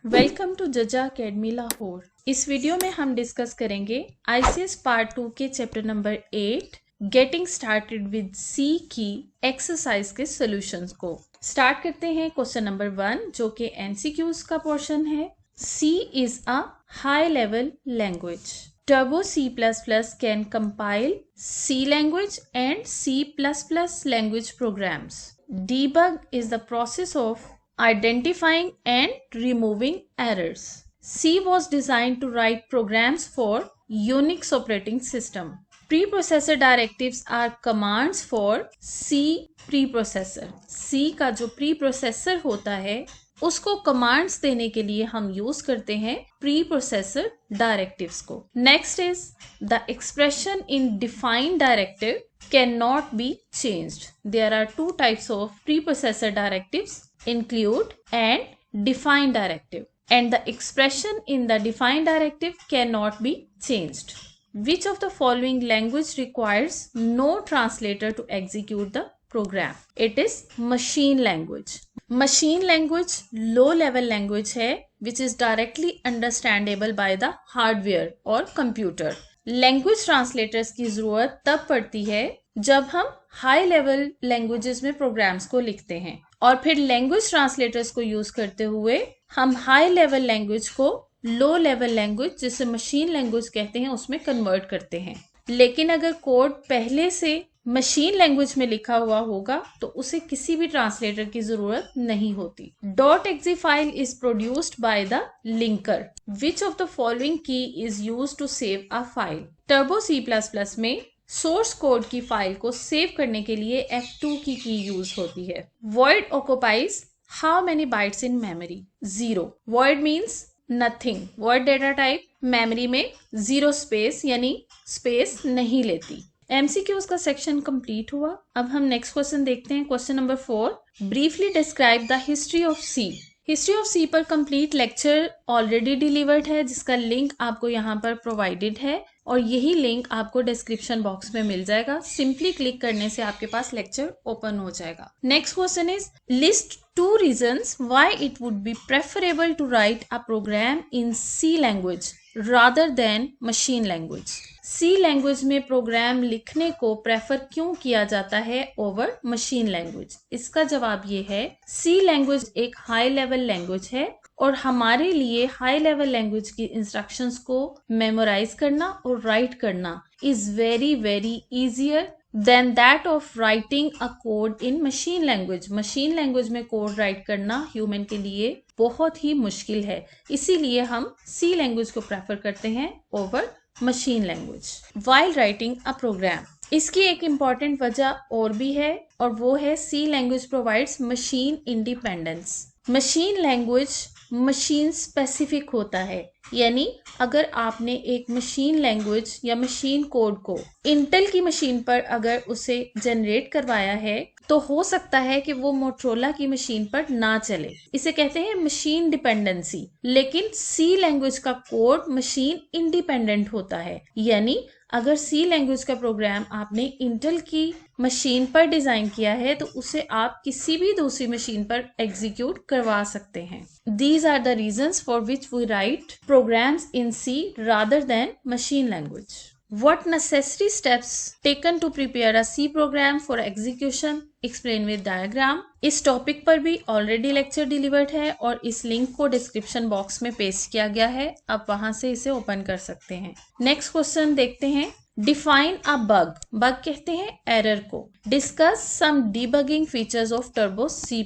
Welcome to Jaja academy Lahore. इस video में हम डिस्कस करेंगे आईसीएस पार्ट 2 के chapter number 8 getting started with C की एक्सरसाइज के सॉल्यूशंस को। स्टार्ट करते हैं क्वेश्चन नंबर 1 जो कि एमसीक्यूज का पोर्शन है। C is a high level language. Turbo C++ can compile C language and C++ language programs. Debug is the process of identifying and removing errors. C was designed to write programs for Unix operating system. Preprocessor directives are commands for C preprocessor. C का जो preprocessor होता है उसको commands देने के लिए हम use करते हैं प्री प्रोसेसर डायरेक्टिव्स को। Next is the expression in defined directive can not be changed. There are two types of preprocessor directives, include and defined directive, and the expression in the defined directive can not be changed. Which of the following language requires no translator to execute the program? It is machine language. Machine language low level language है which is directly understandable by the hardware और computer. Language translators की जरूरत तब पड़ती है जब हम high level languages में प्रोग्राम्स को लिखते हैं और फिर लैंग्वेज ट्रांसलेटर्स को यूज करते हुए हम हाई लेवल लैंग्वेज को लो लेवल लैंग्वेज जिसे मशीन लैंग्वेज कहते हैं उसमें कन्वर्ट करते हैं। लेकिन अगर कोड पहले से मशीन लैंग्वेज में लिखा हुआ होगा तो उसे किसी भी ट्रांसलेटर की जरूरत नहीं होती। .exe file is produced by the linker. Which of the following key is used to save a file? Turbo C++ में सोर्स कोड की फाइल को सेव करने के लिए F2 की यूज होती है। void occupies how many bytes in memory? 0. void means nothing. void data type memory में 0 स्पेस यानी स्पेस नहीं लेती। एमसीक्यूज का सेक्शन कंप्लीट हुआ। अब हम नेक्स्ट क्वेश्चन देखते हैं। Question number 4, briefly describe the history of C. History of C पर कंप्लीट लेक्चर ऑलरेडी डिलीवर्ड है जिसका लिंक आपको यहाँ पर प्रोवाइडेड है और यही लिंक आपको डिस्क्रिप्शन बॉक्स में मिल जाएगा। सिंपली क्लिक करने से आपके पास लेक्चर ओपन हो जाएगा। Next question is list 2 reasons why it would be preferable to write a program in C language rather than machine language. C language में प्रोग्राम लिखने को प्रेफर क्यों किया जाता है ओवर मशीन लैंग्वेज? इसका जवाब ये है, C लैंग्वेज एक हाई लेवल लैंग्वेज है और हमारे लिए हाई लेवल लैंग्वेज की इंस्ट्रक्शंस को मेमोराइज करना और राइट करना is very very easier than that of writing a code in machine language. Machine language में कोड राइट करना ह्यूमन के लिए बहुत ही मुश्किल है, इसीलिए हम C लैंग्वेज को प्रेफर करते हैं over machine language while writing a program. इसकी एक इम्पॉर्टेंट वजह और भी है और वो है C language provides machine independence. Machine language machine specific होता है, यानी अगर आपने एक मशीन लैंग्वेज या मशीन कोड को इंटेल की मशीन पर अगर उसे जनरेट करवाया है तो हो सकता है कि वो मोटरोला की मशीन पर ना चले। इसे कहते हैं मशीन डिपेंडेंसी। लेकिन C लैंग्वेज का कोड मशीन इंडिपेंडेंट होता है, यानी अगर C लैंग्वेज का प्रोग्राम आपने इंटेल की मशीन पर डिजाइन किया है तो उसे आप किसी भी दूसरी मशीन पर एग्जीक्यूट करवा सकते हैं। These are the reasons for which we write programs in C rather than machine language. What necessary steps taken to prepare a C program for execution? Explain with diagram. इस topic पर भी already lecture delivered है और इस link को description box में paste किया गया है, आप वहां से इसे ओपन कर सकते हैं। नेक्स्ट क्वेश्चन देखते हैं। Define a bug. बग कहते हैं एरर को। Discuss some debugging features of turbo C++।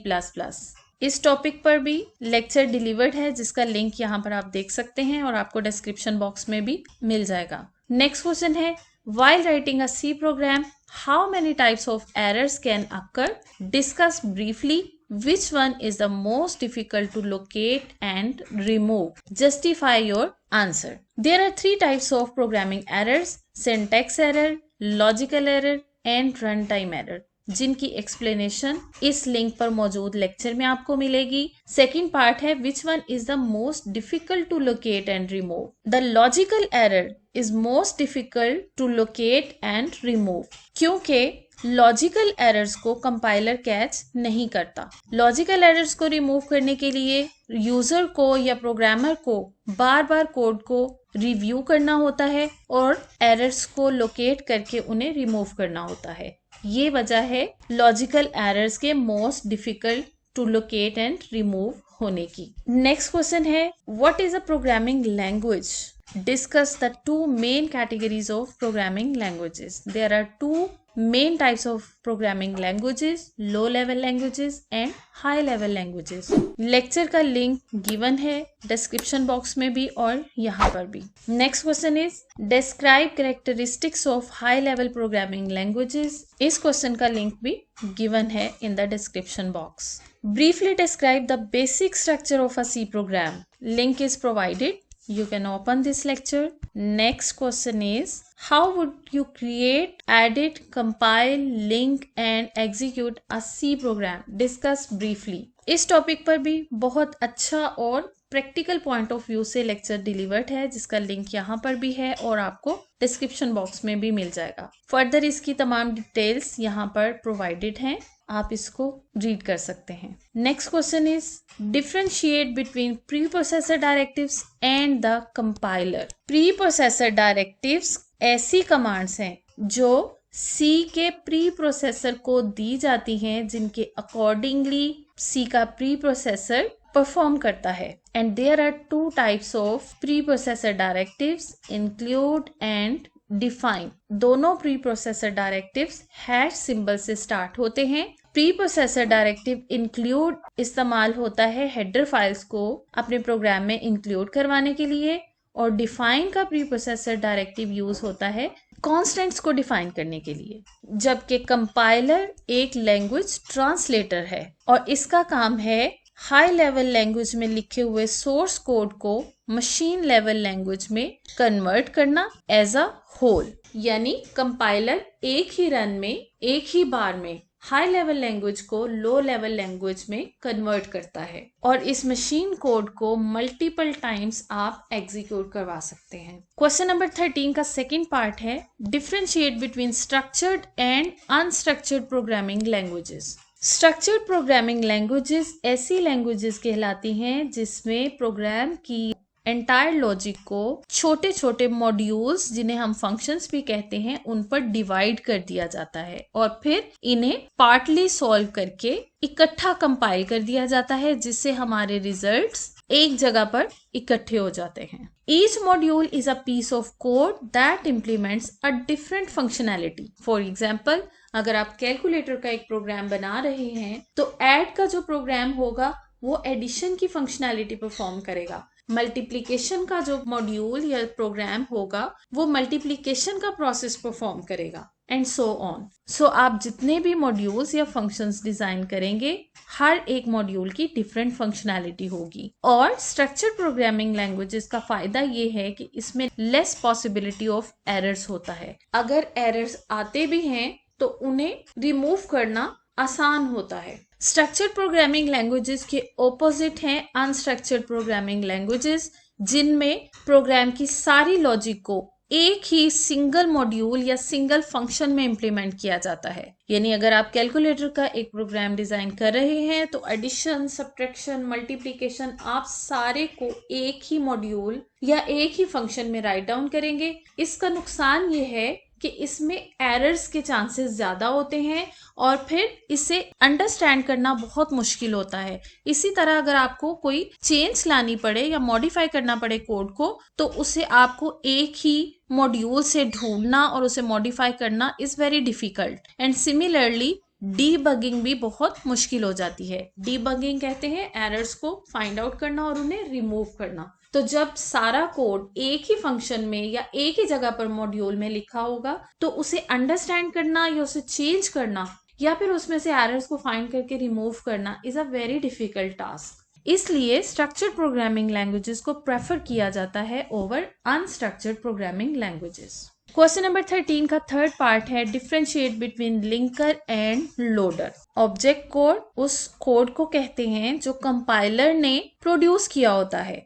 इस टॉपिक पर भी लेक्चर डिलीवर्ड है जिसका लिंक यहाँ पर आप देख सकते हैं और आपको डिस्क्रिप्शन बॉक्स में भी मिल जाएगा। नेक्स्ट क्वेश्चन है, while writing a C program, how many types of errors can occur? Discuss briefly which one is the most difficult to locate and remove. Justify your answer. There are 3 types of programming errors: syntax error, logical error and runtime error, जिनकी explanation इस link पर मौजूद lecture में आपको मिलेगी। Second part है which one is the most difficult to locate and remove. The logical error is most difficult to locate and remove क्योंकि logical errors को कंपाइलर कैच नहीं करता। लॉजिकल एरर्स को रिमूव करने के लिए यूजर को या प्रोग्रामर को बार बार कोड को रिव्यू करना होता है और एरर्स को लोकेट करके उन्हें रिमूव करना होता है। ये वजह है लॉजिकल एरर्स के most difficult to locate and remove होने की। नेक्स्ट क्वेश्चन है, what is a programming language? Discuss the two main categories of programming languages. There are two main types of programming languages, low level languages and high level languages. Lecture का link given है description box में भी और यहाँ पर भी। Next question is describe characteristics of high level programming languages. इस question का लिंक भी गिवन है in the description box. Briefly describe the basic structure of a C program. Link is provided. You can open this lecture. Next question is, how would you create, edit, compile, link and execute a C program? Discuss briefly. इस topic पर भी बहुत अच्छा और practical point of view से lecture delivered है, जिसका link यहाँ पर भी है और आपको डिस्क्रिप्शन बॉक्स में भी मिल जाएगा। फर्दर इसकी तमाम डिटेल्स यहाँ पर प्रोवाइडेड हैं, आप इसको रीड कर सकते हैं। Next question is differentiate between pre processor directives and the compiler. Pre processor directives ऐसी कमांड्स हैं जो सी के प्री प्रोसेसर को दी जाती हैं, जिनके अकॉर्डिंगली सी का प्री प्रोसेसर परफॉर्म करता है। And there are two types of preprocessor directives, include and define. दोनों preprocessor directives hash symbol से स्टार्ट होते हैं। प्री प्रोसेसर डायरेक्टिव इंक्लूड इस्तेमाल होता है हेडर फाइल्स को अपने प्रोग्राम में इंक्लूड करवाने के लिए, और डिफाइन का प्री प्रोसेसर डायरेक्टिव यूज होता है कॉन्स्टेंट्स को डिफाइन करने के लिए। जबकि कंपाइलर एक लैंग्वेज ट्रांसलेटर है और इसका काम है हाई लेवल लैंग्वेज में लिखे हुए सोर्स कोड को मशीन लेवल लैंग्वेज में कन्वर्ट करना एज अ होल। यानी कंपाइलर एक ही रन में, एक ही बार में हाई लेवल लैंग्वेज को लो लेवल लैंग्वेज में कन्वर्ट करता है, और इस मशीन कोड को मल्टीपल टाइम्स आप एग्जीक्यूट करवा सकते हैं। क्वेश्चन नंबर 13 का सेकंड पार्ट है, differentiate between structured and unstructured programming languages. Structured programming languages ऐसी लैंग्वेजेस कहलाती हैं जिसमें प्रोग्राम की एंटायर लॉजिक को छोटे छोटे मॉड्यूल्स, जिन्हें हम फंक्शंस भी कहते हैं, उन पर डिवाइड कर दिया जाता है और फिर इन्हें पार्टली सॉल्व करके इकट्ठा कंपाइल कर दिया जाता है, जिससे हमारे रिजल्ट्स एक जगह पर इकट्ठे हो जाते हैं। Each module is a piece of code that implements a different functionality. For example, अगर आप कैलकुलेटर का एक प्रोग्राम बना रहे हैं तो ऐड का जो प्रोग्राम होगा वो एडिशन की फंक्शनैलिटी परफॉर्म करेगा। मल्टीप्लिकेशन का जो मॉड्यूल या प्रोग्राम होगा वो मल्टीप्लिकेशन का प्रोसेस परफॉर्म करेगा, एंड सो ऑन। सो आप जितने भी मॉड्यूल्स या फंक्शंस डिजाइन करेंगे, हर एक मॉड्यूल की डिफरेंट फंक्शनैलिटी होगी। और स्ट्रक्चर्ड प्रोग्रामिंग लैंग्वेजेस का फायदा ये है कि इसमें लेस पॉसिबिलिटी ऑफ एरर्स होता है। अगर एरर्स आते भी हैं तो उन्हें रिमूव करना आसान होता है। स्ट्रक्चर्ड प्रोग्रामिंग लैंग्वेजेस के ऑपोजिट हैं अनस्ट्रक्चर्ड प्रोग्रामिंग लैंग्वेजेस, जिनमें प्रोग्राम की सारी लॉजिक को एक ही सिंगल मॉड्यूल या सिंगल फंक्शन में इम्प्लीमेंट किया जाता है। यानी अगर आप कैलकुलेटर का एक प्रोग्राम डिजाइन कर रहे हैं तो एडिशन, सब्ट्रैक्शन, मल्टीप्लिकेशन, आप सारे को एक ही मॉड्यूल या एक ही फंक्शन में राइट डाउन करेंगे। इसका नुकसान ये है कि इसमें एरर्स के चांसेस ज्यादा होते हैं और फिर इसे अंडरस्टैंड करना बहुत मुश्किल होता है। इसी तरह अगर आपको कोई चेंज लानी पड़े या मॉडिफाई करना पड़े कोड को, तो उसे आपको एक ही मॉड्यूल से ढूंढना और उसे मॉडिफाई करना is very difficult. And similarly debugging भी बहुत मुश्किल हो जाती है। डीबगिंग कहते हैं एरर्स को फाइंड आउट करना और उन्हें रिमूव करना। तो जब सारा कोड एक ही फंक्शन में या एक ही जगह पर मॉड्यूल में लिखा होगा तो उसे अंडरस्टैंड करना या उसे चेंज करना या फिर उसमें से एरर्स को फाइंड करके रिमूव करना is a very difficult task. इसलिए स्ट्रक्चर्ड प्रोग्रामिंग लैंग्वेजेस को प्रेफर किया जाता है over unstructured programming languages. Question number 13 का थर्ड पार्ट है, differentiate between linker end loader. Object code उस कोड को कहते हैं जो कंपाइलर ने प्रोड्यूस किया होता है।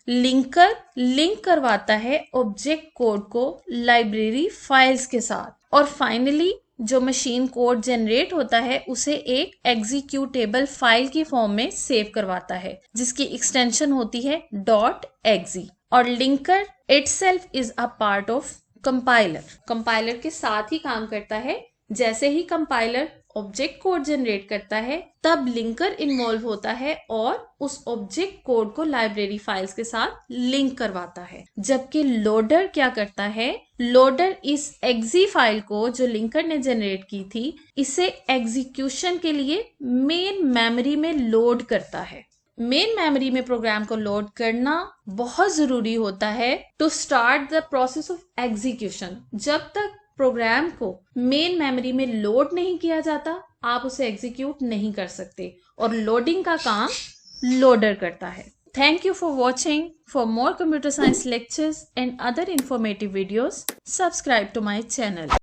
लिंकर लिंक करवाता है ऑब्जेक्ट कोड को लाइब्रेरी फाइल्स के साथ, और फाइनली जो मशीन कोड जनरेट होता है उसे एक एग्जीक्यूटेबल फाइल की फॉर्म में सेव करवाता है जिसकी एक्सटेंशन होती है .exe और linker itself is a part of compiler के साथ ही काम करता है। जैसे ही कंपाइलर ऑब्जेक्ट कोड जनरेट करता है तब लिंकर इन्वॉल्व होता है और उस ऑब्जेक्ट कोड को लाइब्रेरी फाइल्स के साथ लिंक करवाता है। जबकि लोडर क्या करता है, लोडर इस exe फाइल को जो लिंकर ने जनरेट की थी इसे एग्जीक्यूशन के लिए मेन मेमोरी में लोड करता है। मेन मेमोरी में प्रोग्राम को लोड करना बहुत जरूरी होता है to start the process of execution. जब तक प्रोग्राम को मेन मेमोरी में लोड नहीं किया जाता आप उसे एग्जीक्यूट नहीं कर सकते और लोडिंग का काम लोडर करता है। Thank you for watching. For more computer science lectures and other informative videos subscribe to my channel.